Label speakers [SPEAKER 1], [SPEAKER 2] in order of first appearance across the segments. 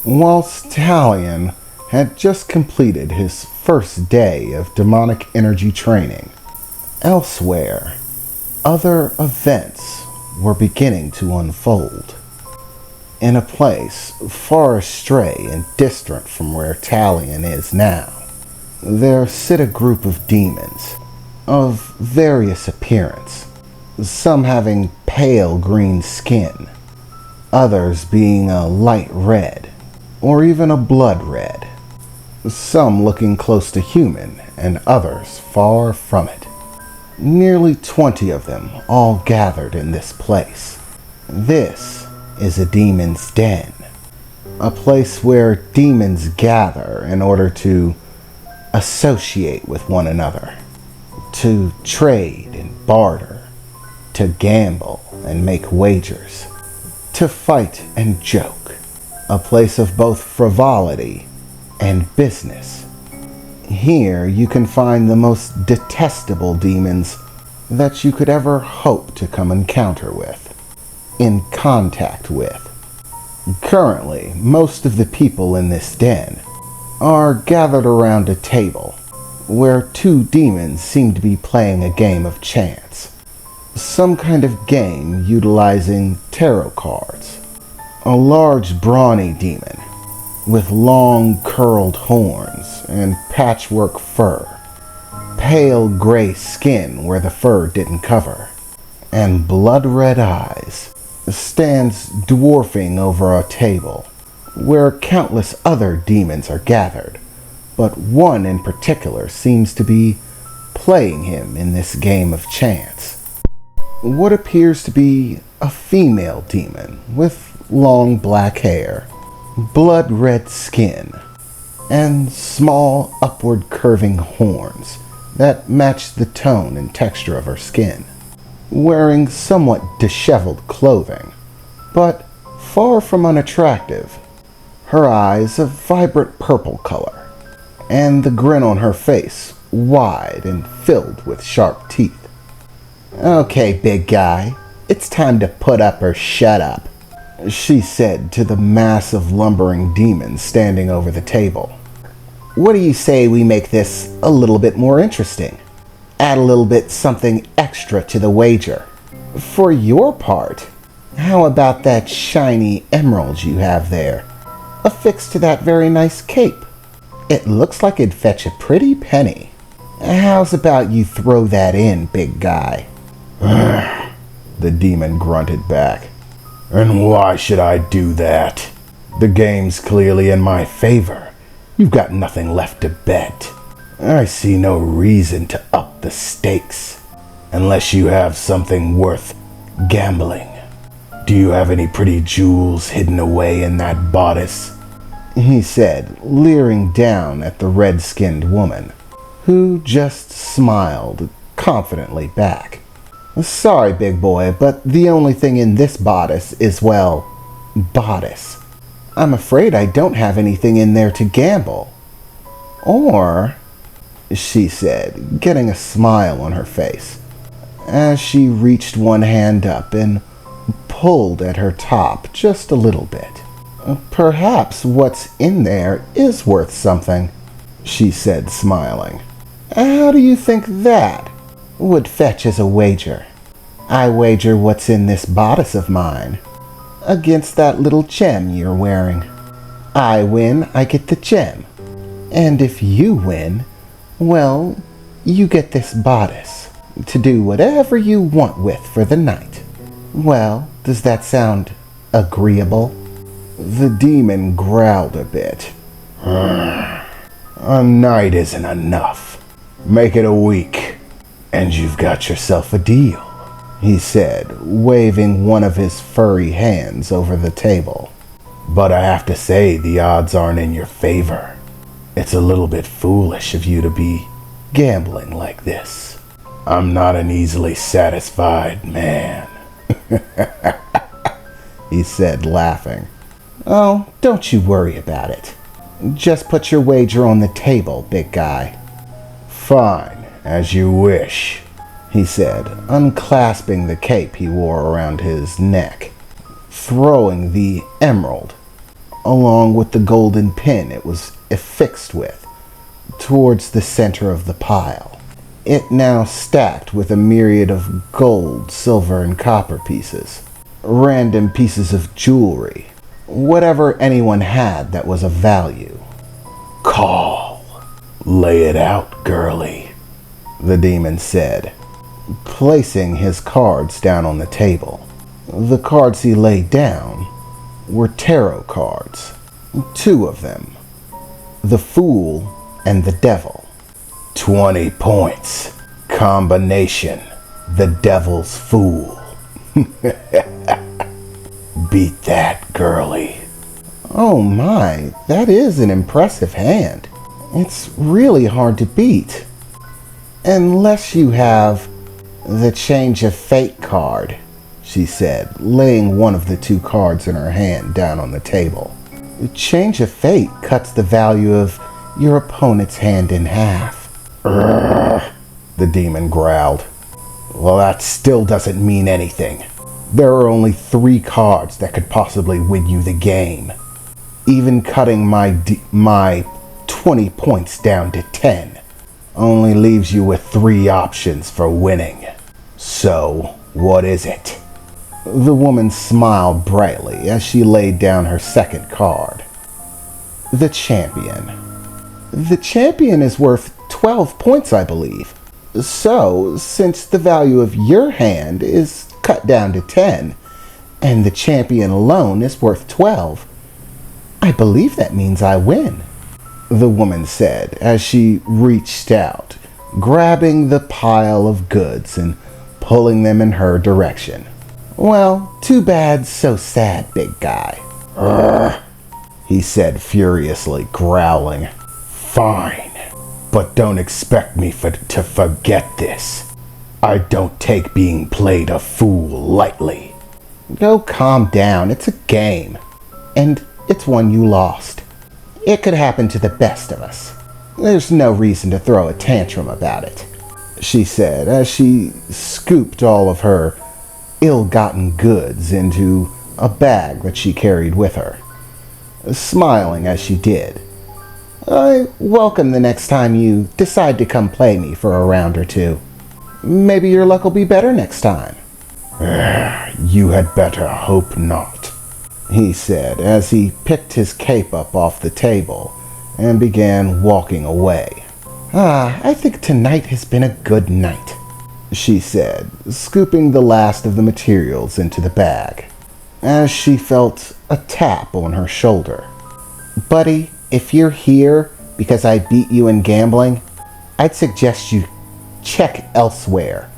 [SPEAKER 1] Whilst Taleon had just completed his first day of demonic energy training, elsewhere, other events were beginning to unfold. In a place far astray and distant from where Taleon is now, there sit a group of demons of various appearance, some having pale green skin, others being a light red, or even a blood red, some looking close to human and others far from it. Nearly 20 of them all gathered in this place. This is a demon's den, a place where demons gather in order to associate with one another, to trade and barter, to gamble and make wagers, to fight and joke, a place of both frivolity and business. Here you can find the most detestable demons that you could ever hope to come encounter with, in contact with. Currently, most of the people in this den are gathered around a table where two demons seem to be playing a game of chance. Some kind of game utilizing tarot cards. A large brawny demon with long curled horns and patchwork fur, pale gray skin where the fur didn't cover, and blood red eyes, stands dwarfing over a table where countless other demons are gathered, but one in particular seems to be playing him in this game of chance. What appears to be a female demon with long black hair, blood red skin, and small upward curving horns that match the tone and texture of her skin, wearing somewhat disheveled clothing, but far from unattractive. Her eyes a vibrant purple color, and the grin on her face wide and filled with sharp teeth. "Okay, big guy, it's time to put up or shut up," she said to the mass of lumbering demons standing over the table. "What do you say we make this a little bit more interesting? Add a little bit something extra to the wager. For your part, how about that shiny emerald you have there, affixed to that very nice cape? It looks like it'd fetch a pretty penny. How's about you throw that in, big guy?" The demon grunted back. "And why should I do that? The game's clearly in my favor. You've got nothing left to bet. I see no reason to up the stakes, unless you have something worth gambling. Do you have any pretty jewels hidden away in that bodice?" he said, leering down at the red-skinned woman, who just smiled confidently back. "Sorry, big boy, but the only thing in this bodice is, well, bodice. I'm afraid I don't have anything in there to gamble. Or," she said, getting a smile on her face, as she reached one hand up and pulled at her top just a little bit. "Perhaps what's in there is worth something," she said, smiling. "How do you think that would fetch as a wager? I wager what's in this bodice of mine against that little gem you're wearing. I win, I get the gem. And if you win, well, you get this bodice to do whatever you want with for the night. Well, does that sound agreeable?" The demon growled a bit. "A night isn't enough. Make it a week, and you've got yourself a deal," he said, waving one of his furry hands over the table. "But I have to say the odds aren't in your favor. It's a little bit foolish of you to be gambling like this. I'm not an easily satisfied man," he said, laughing. "Oh, don't you worry about it. Just put your wager on the table, big guy." "Fine, as you wish," he said, unclasping the cape he wore around his neck, throwing the emerald along with the golden pin it was affixed with, towards the center of the pile. It now stacked with a myriad of gold, silver, and copper pieces, random pieces of jewelry, whatever anyone had that was of value.
[SPEAKER 2] "Call. Lay it out, girlie,"
[SPEAKER 1] the demon said, placing his cards down on the table. The cards he laid down were tarot cards, 2 of them, the Fool and the Devil.
[SPEAKER 2] 20 points. Combination. The Devil's Fool. Beat that, girlie.
[SPEAKER 1] Oh my, that is an impressive hand. It's really hard to beat. Unless you have the Change of Fate card, she said, laying one of the 2 cards in her hand down on the table. The Change of Fate cuts the value of your opponent's hand in half.
[SPEAKER 2] "Urgh," the demon growled. "Well, that still doesn't mean anything. There are only 3 cards that could possibly win you the game. Even cutting my 20 points down to 10 only leaves you with 3 options for winning. So, what is it?"
[SPEAKER 1] The woman smiled brightly as she laid down her second card. The Champion. The Champion is worth 12 points, I believe. So, since the value of your hand is cut down to 10, and the Champion alone is worth 12, I believe that means I win, the woman said as she reached out, grabbing the pile of goods and pulling them in her direction. "Well, too bad, so sad, big guy,"
[SPEAKER 2] he said furiously, growling. "Fine, but don't expect me to forget this. I don't take being played a fool lightly."
[SPEAKER 1] "Go calm down, it's a game, and it's one you lost. It could happen to the best of us. There's no reason to throw a tantrum about it," she said as she scooped all of her ill-gotten goods into a bag that she carried with her, smiling as she did. "I welcome the next time you decide to come play me for a round or 2. Maybe your luck will be better next time."
[SPEAKER 2] "You had better hope not,"
[SPEAKER 1] he said as he picked his cape up off the table and began walking away. I think tonight has been a good night," she said, scooping the last of the materials into the bag, as she felt a tap on her shoulder. "Buddy, if you're here because I beat you in gambling, I'd suggest you check elsewhere,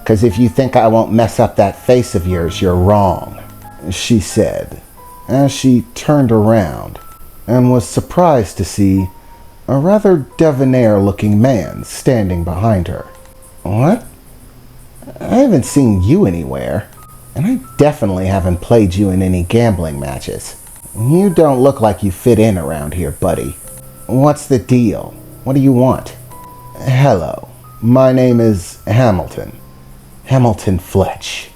[SPEAKER 1] 'cause if you think I won't mess up that face of yours, you're wrong," she said, as she turned around and was surprised to see a rather debonair-looking man standing behind her. "What? I haven't seen you anywhere, and I definitely haven't played you in any gambling matches. You don't look like you fit in around here, buddy. What's the deal? What do you want?" "Hello, my name is Hamilton. Hamilton Fletch,"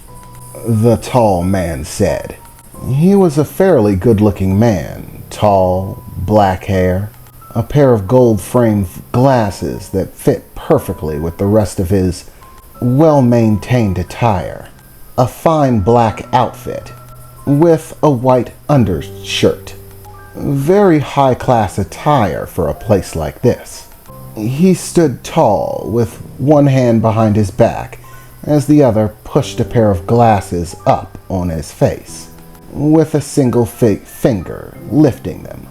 [SPEAKER 1] the tall man said. He was a fairly good-looking man, tall, black hair, a pair of gold-framed glasses that fit perfectly with the rest of his well-maintained attire, a fine black outfit with a white undershirt. Very high-class attire for a place like this. He stood tall, with one hand behind his back, as the other pushed a pair of glasses up on his face, with a single finger lifting them.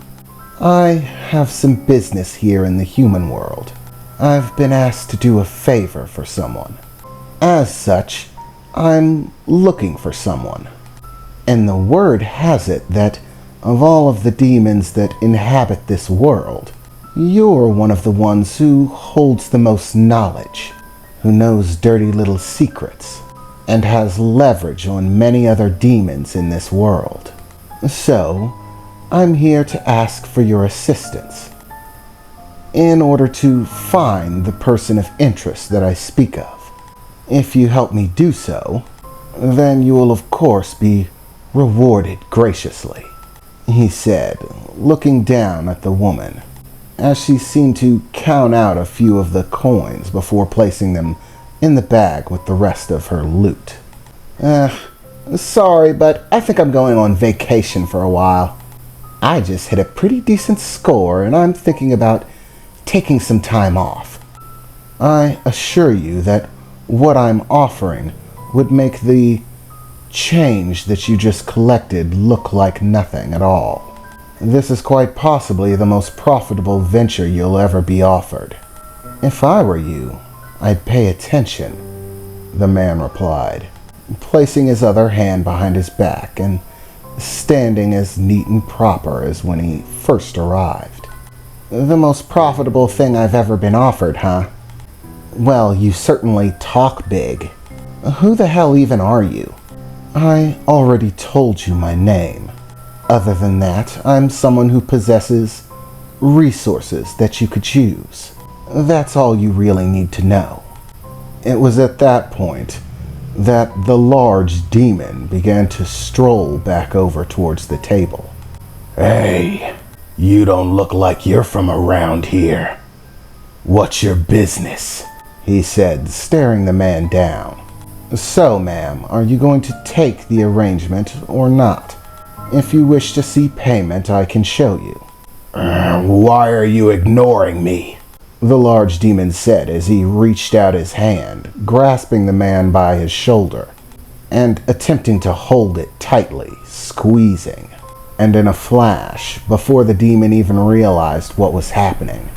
[SPEAKER 1] "I have some business here in the human world. I've been asked to do a favor for someone. As such, I'm looking for someone. And the word has it that of all of the demons that inhabit this world, you're one of the ones who holds the most knowledge, who knows dirty little secrets, and has leverage on many other demons in this world. So, I'm here to ask for your assistance in order to find the person of interest that I speak of. If you help me do so, then you will of course be rewarded graciously." he said, looking down at the woman, as she seemed to count out a few of the coins before placing them in the bag with the rest of her loot. Sorry, but I think I'm going on vacation for a while. I just hit a pretty decent score, and I'm thinking about taking some time off. I assure you that what I'm offering would make the change that you just collected look like nothing at all. This is quite possibly the most profitable venture you'll ever be offered. If I were you, I'd pay attention, the man replied, placing his other hand behind his back and standing as neat and proper as when he first arrived. The most profitable thing I've ever been offered, huh? Well, you certainly talk big. Who the hell even are you? I already told you my name. Other than that, I'm someone who possesses resources that you could use. That's all you really need to know. It was at that point that the large demon began to stroll back over towards the table.
[SPEAKER 2] Hey, you don't look like you're from around here. What's your business?
[SPEAKER 1] He said, staring the man down. So, ma'am, are you going to take the arrangement or not? If you wish to see payment, I can show you.
[SPEAKER 2] Why are you ignoring me?
[SPEAKER 1] The large demon said as he reached out his hand, grasping the man by his shoulder, and attempting to hold it tightly, squeezing. And in a flash, before the demon even realized what was happening,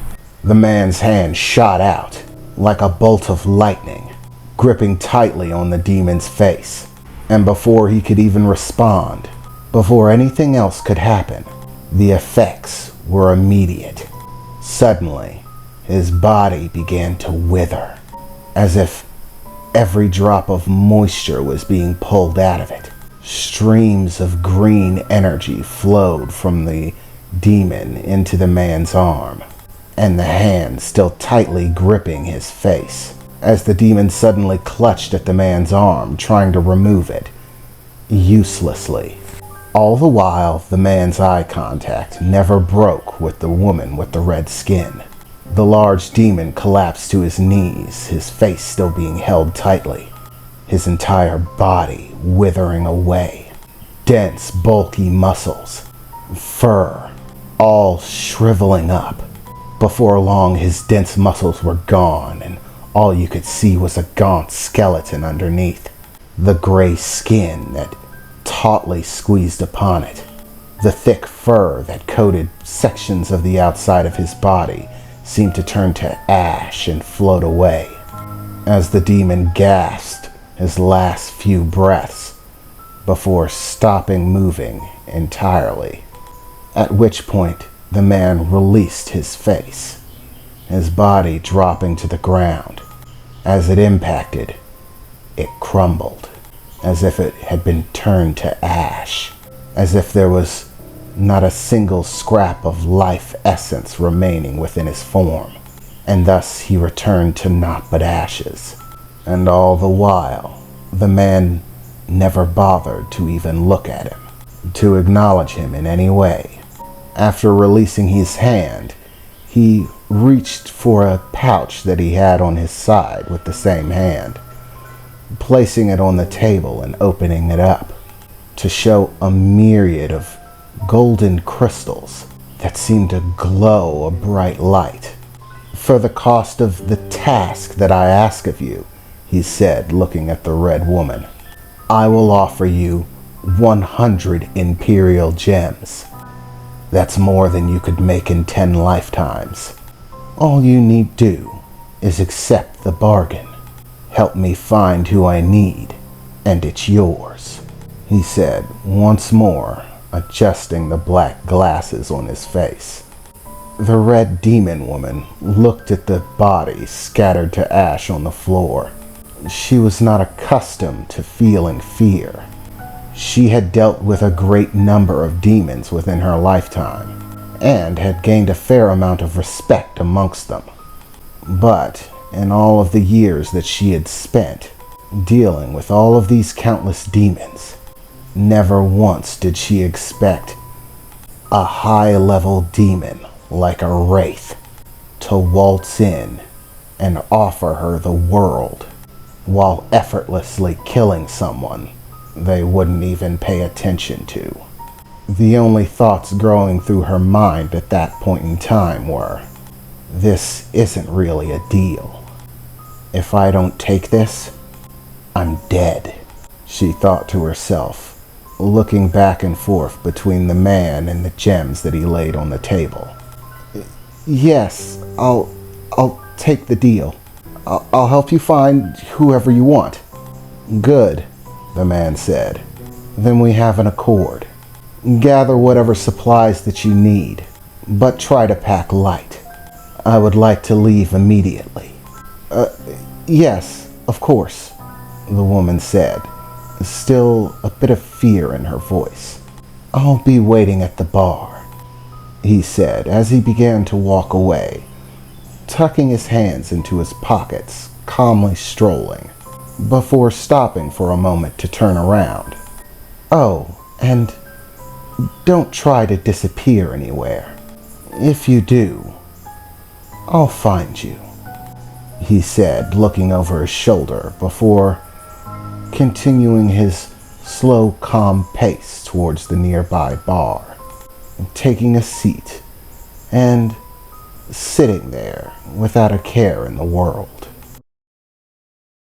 [SPEAKER 1] the man's hand shot out like a bolt of lightning, gripping tightly on the demon's face. And before he could even respond, before anything else could happen, the effects were immediate. Suddenly, his body began to wither, as if every drop of moisture was being pulled out of it. Streams of green energy flowed from the demon into the man's arm, and the hand still tightly gripping his face, as the demon suddenly clutched at the man's arm, trying to remove it, uselessly. All the while, the man's eye contact never broke with the woman with the red skin. The large demon collapsed to his knees, his face still being held tightly, his entire body withering away. Dense, bulky muscles, fur, all shriveling up. Before long, his dense muscles were gone, and all you could see was a gaunt skeleton underneath. The gray skin that tautly squeezed upon it. The thick fur that coated sections of the outside of his body seemed to turn to ash and float away as the demon gasped his last few breaths before stopping moving entirely, at which point the man released his face, his body dropping to the ground. As it impacted, it crumbled, as if it had been turned to ash, as if there was not a single scrap of life essence remaining within his form, and thus he returned to naught but ashes. And all the while, the man never bothered to even look at him, to acknowledge him in any way. After releasing his hand, he reached for a pouch that he had on his side with the same hand, placing it on the table and opening it up to show a myriad of golden crystals that seemed to glow a bright light. For the cost of the task that I ask of you, he said, looking at the red woman, I will offer you 100 imperial gems. That's more than you could make in 10 lifetimes. All you need do is accept the bargain. Help me find who I need, and it's yours, he said, once more, adjusting the black glasses on his face. The red demon woman looked at the body scattered to ash on the floor. She was not accustomed to feeling fear. She had dealt with a great number of demons within her lifetime, and had gained a fair amount of respect amongst them. But in all of the years that she had spent dealing with all of these countless demons, never once did she expect
[SPEAKER 2] a high-level demon like a wraith to waltz in and offer her the world while effortlessly killing someone they wouldn't even pay attention to. The only thoughts growing through her mind at that point in time were, this isn't really a deal. If I don't take this, I'm dead, she thought to herself, looking back and forth between the man and the gems that he laid on the table. Yes, I'll take the deal. I'll help you find whoever you want. Good, the man said. Then we have an accord. Gather whatever supplies that you need, but try to pack light. I would like to leave immediately. Yes, of course, the woman said, still a bit of fear in her voice. I'll be waiting at the bar, he said as he began to walk away, tucking his hands into his pockets, calmly strolling, before stopping for a moment to turn around. Oh, and don't try to disappear anywhere. If you do, I'll find you, he said, looking over his shoulder before continuing his slow, calm pace towards the nearby bar, taking a seat and sitting there without a care in the world.